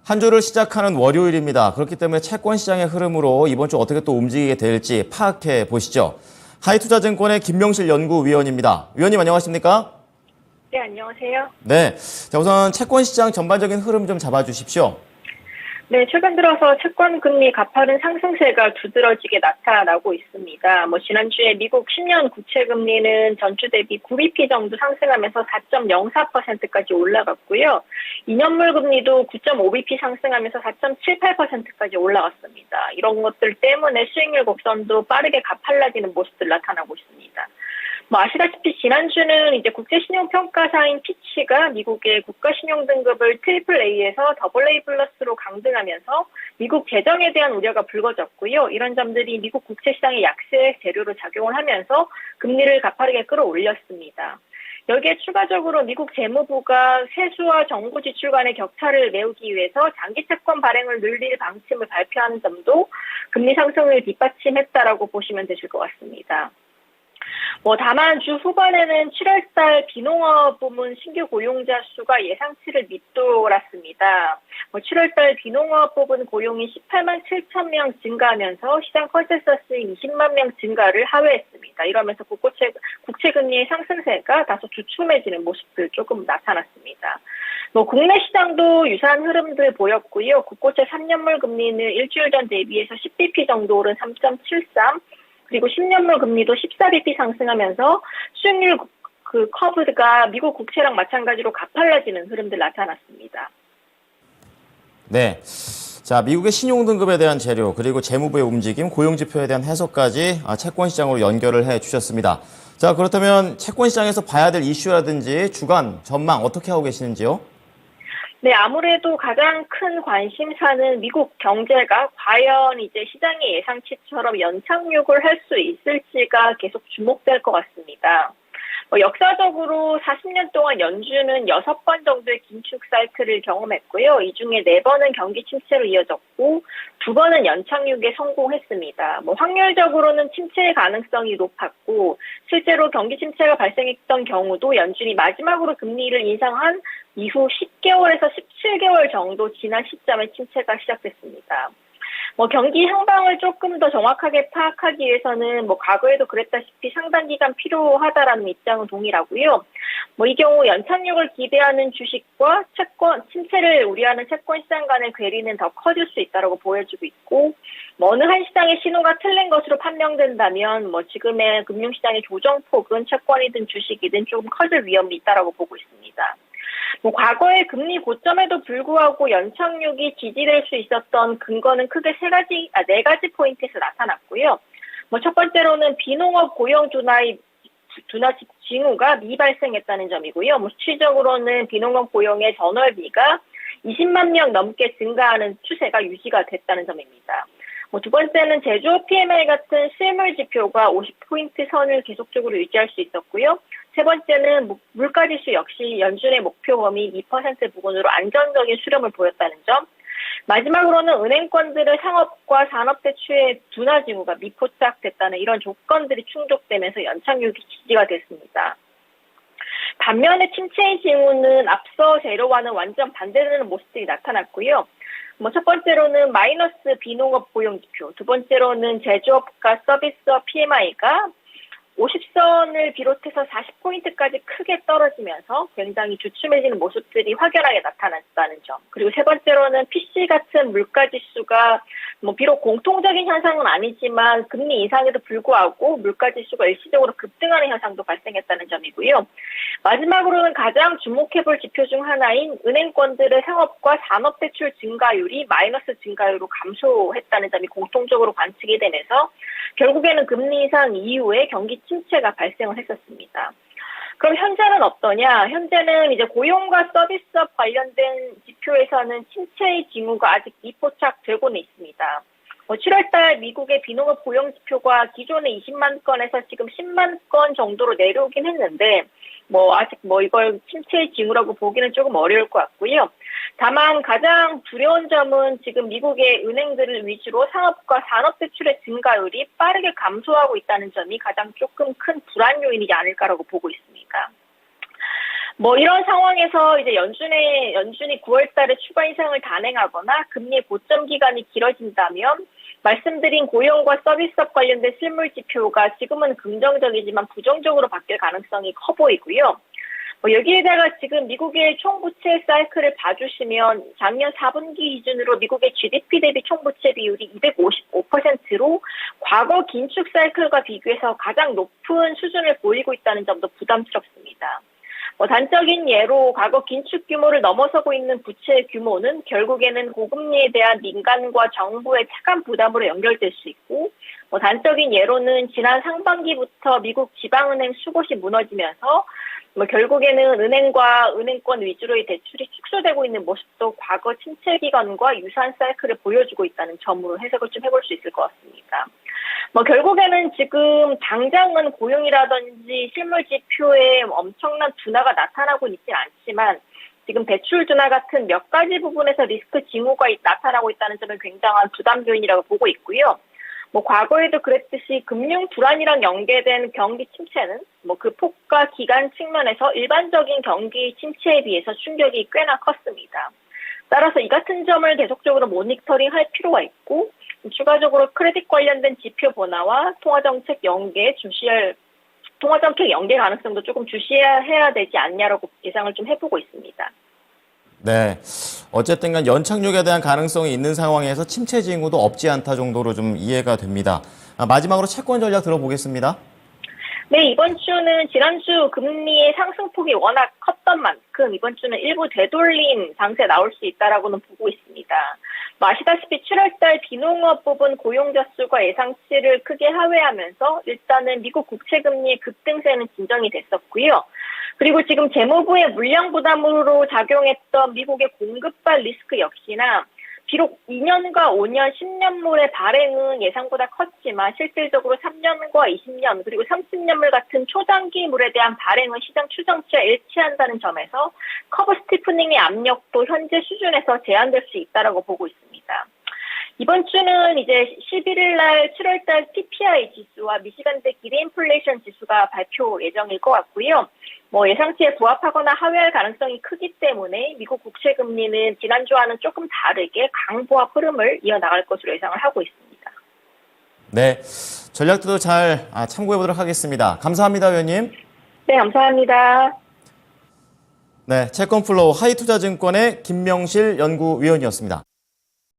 한 주를 시작하는 월요일입니다. 그렇기 때문에 채권 시장의 흐름으로 이번 주 어떻게 또 움직이게 될지 파악해 보시죠. 하이투자증권의 김명실 연구위원입니다. 위원님 안녕하십니까? 네, 안녕하세요. 네, 자 우선 채권 시장 전반적인 흐름 좀 잡아주십시오. 네, 최근 들어서 채권 금리 가파른 상승세가 두드러지게 나타나고 있습니다. 지난주에 미국 10년 국채 금리는 전주 대비 9bp 정도 상승하면서 4.04%까지 올라갔고요. 2년물 금리도 9.5bp 상승하면서 4.78%까지 올라갔습니다. 이런 것들 때문에 수익률 곡선도 빠르게 가팔라지는 모습들 나타나고 있습니다. 아시다시피 지난주는 이제 국제신용평가사인 피치가 미국의 국가신용등급을 AAA에서 AA 플러스로 강등하면서 미국 재정에 대한 우려가 불거졌고요. 이런 점들이 미국 국채시장의 약세 재료로 작용을 하면서 금리를 가파르게 끌어올렸습니다. 여기에 추가적으로 미국 재무부가 세수와 정부 지출 간의 격차를 메우기 위해서 장기 채권 발행을 늘릴 방침을 발표하는 점도 금리 상승을 뒷받침했다라고 보시면 되실 것 같습니다. 다만 주 후반에는 7월달 비농업 부문 신규 고용자 수가 예상치를 밑돌았습니다. 7월달 비농업 부문 고용이 18만 7천 명 증가하면서 시장 컨센서스인 20만 명 증가를 하회했습니다. 이러면서 국채 금리의 상승세가 다소 주춤해지는 모습들 조금 나타났습니다. 국내 시장도 유사한 흐름들 보였고요. 국고채 3년물 금리는 일주일 전 대비해서 10bp 정도 오른 3.73, 그리고 10년물 금리도 14bp 상승하면서 수익률 커브가 미국 국채랑 마찬가지로 가팔라지는 흐름들 나타났습니다. 네, 자 미국의 신용등급에 대한 재료 그리고 재무부의 움직임, 고용지표에 대한 해석까지 채권 시장으로 연결을 해주셨습니다. 자 그렇다면 채권 시장에서 봐야 될 이슈라든지 주간 전망 어떻게 하고 계시는지요? 네, 아무래도 가장 큰 관심사는 미국 경제가 과연 이제 시장의 예상치처럼 연착륙을 할 수 있을지가 계속 주목될 것 같습니다. 역사적으로 40년 동안 연준은 6번 정도의 긴축 사이클을 경험했고요. 이 중에 4번은 경기 침체로 이어졌고 2번은 연착륙에 성공했습니다. 확률적으로는 침체의 가능성이 높았고 실제로 경기 침체가 발생했던 경우도 연준이 마지막으로 금리를 인상한 이후 10개월에서 17개월 정도 지난 시점에 침체가 시작됐습니다. 경기 향방을 조금 더 정확하게 파악하기 위해서는 과거에도 그랬다시피 상당 기간 필요하다라는 입장은 동일하고요. 이 경우 연착륙을 기대하는 주식과 침체를 우려하는 채권 시장 간의 괴리는 더 커질 수 있다라고 보여지고 있고, 어느 한 시장의 신호가 틀린 것으로 판명된다면 지금의 금융시장의 조정폭은 채권이든 주식이든 조금 커질 위험이 있다라고 보고 있습니다. 과거의 금리 고점에도 불구하고 연착륙이 지지될 수 있었던 근거는 크게 네 가지 포인트에서 나타났고요. 첫 번째로는 비농업 고용 둔화 징후가 미발생했다는 점이고요. 실질적으로는 비농업 고용의 전월비가 20만 명 넘게 증가하는 추세가 유지가 됐다는 점입니다. 두 번째는 제조업 PMI 같은 실물 지표가 50포인트 선을 계속적으로 유지할 수 있었고요. 세 번째는 물가지수 역시 연준의 목표 범위 2% 부근으로 안정적인 수렴을 보였다는 점. 마지막으로는 은행권들의 상업과 산업 대출의 둔화 징후가 미포착됐다는 이런 조건들이 충족되면서 연착륙이 지지가 됐습니다. 반면에 침체의 징후는 앞서 재료와는 완전 반대되는 모습들이 나타났고요. 첫 번째로는 마이너스 비농업 고용지표, 두 번째로는 제조업과 서비스업 PMI가 50선을 비롯해서 40포인트까지 크게 떨어지면서 굉장히 주춤해지는 모습들이 확연하게 나타났다는 점. 그리고 세 번째로는 PC 같은 물가지수가 비록 공통적인 현상은 아니지만 금리 인상에도 불구하고 물가지수가 일시적으로 급등하는 현상도 발생했다는 점이고요. 마지막으로는 가장 주목해볼 지표 중 하나인 은행권들의 상업과 산업대출 증가율이 마이너스 증가율로 감소했다는 점이 공통적으로 관측이 되면서 결국에는 금리 인상 이후에 경기 침체가 발생을 했었습니다. 그럼 현재는 어떠냐? 현재는 이제 고용과 서비스업 관련된 지표에서는 침체의 징후가 아직 미포착되고는 있습니다. 7월달 미국의 비농업 고용 지표가 기존의 20만 건에서 지금 10만 건 정도로 내려오긴 했는데, 아직 이걸 침체의 징후라고 보기는 조금 어려울 것 같고요. 다만 가장 두려운 점은 지금 미국의 은행들을 위주로 상업과 산업 대출의 증가율이 빠르게 감소하고 있다는 점이 가장 조금 큰 불안 요인이지 않을까라고 보고 있습니다. 뭐 이런 상황에서 이제 연준이 9월 달에 추가 인상을 단행하거나 금리 고점 기간이 길어진다면 말씀드린 고용과 서비스업 관련된 실물 지표가 지금은 긍정적이지만 부정적으로 바뀔 가능성이 커 보이고요. 여기에다가 지금 미국의 총부채 사이클을 봐주시면 작년 4분기 기준으로 미국의 GDP 대비 총부채 비율이 255%로 과거 긴축 사이클과 비교해서 가장 높은 수준을 보이고 있다는 점도 부담스럽습니다. 단적인 예로 과거 긴축 규모를 넘어서고 있는 부채 규모는 결국에는 고금리에 대한 민간과 정부의 차관 부담으로 연결될 수 있고, 단적인 예로는 지난 상반기부터 미국 지방은행 수곳이 무너지면서 결국에는 은행과 은행권 위주로의 대출이 축소되고 있는 모습도 과거 침체 기간과 유사한 사이클을 보여주고 있다는 점으로 해석을 좀 해볼 수 있을 것 같습니다. 결국에는 지금 당장은 고용이라든지 실물 지표에 엄청난 둔화가 나타나고 있진 않지만 지금 대출 둔화 같은 몇 가지 부분에서 리스크 징후가 나타나고 있다는 점은 굉장한 부담 요인이라고 보고 있고요. 과거에도 그랬듯이 금융 불안이랑 연계된 경기 침체는 그 폭과 기간 측면에서 일반적인 경기 침체에 비해서 충격이 꽤나 컸습니다. 따라서 이 같은 점을 계속적으로 모니터링할 필요가 있고, 추가적으로 크레딧 관련된 지표 변화와 통화정책 연계 가능성도 조금 주시해야 되지 않냐라고 예상을 좀 해보고 있습니다. 네. 어쨌든 간 연착륙에 대한 가능성이 있는 상황에서 침체 징후도 없지 않다 정도로 좀 이해가 됩니다. 마지막으로 채권 전략 들어보겠습니다. 네, 이번 주는 지난주 금리의 상승폭이 워낙 컸던 만큼 이번 주는 일부 되돌린 장세 나올 수 있다라고는 보고 있습니다. 아시다시피 7월달 비농업 부분 고용자 수가 예상치를 크게 하회하면서 일단은 미국 국채금리의 급등세는 진정이 됐었고요. 그리고 지금 재무부의 물량 부담으로 작용했던 미국의 공급발 리스크 역시나 비록 2년과 5년, 10년물의 발행은 예상보다 컸지만 실질적으로 3년과 20년 그리고 30년물 같은 초장기물에 대한 발행은 시장 추정치와 일치한다는 점에서 커브 스티프닝의 압력도 현재 수준에서 제한될 수 있다라고 보고 있습니다. 이번 주는 이제 11일 날 7월 달 PPI 지수와 미시간대 기대 인플레이션 지수가 발표 예정일 것 같고요. 예상치에 부합하거나 하회할 가능성이 크기 때문에 미국 국채 금리는 지난주와는 조금 다르게 강보합 흐름을 이어나갈 것으로 예상을 하고 있습니다. 네, 전략도 잘 참고해 보도록 하겠습니다. 감사합니다, 위원님. 네, 감사합니다. 네, 채권플로우 하이투자증권의 김명실 연구위원이었습니다.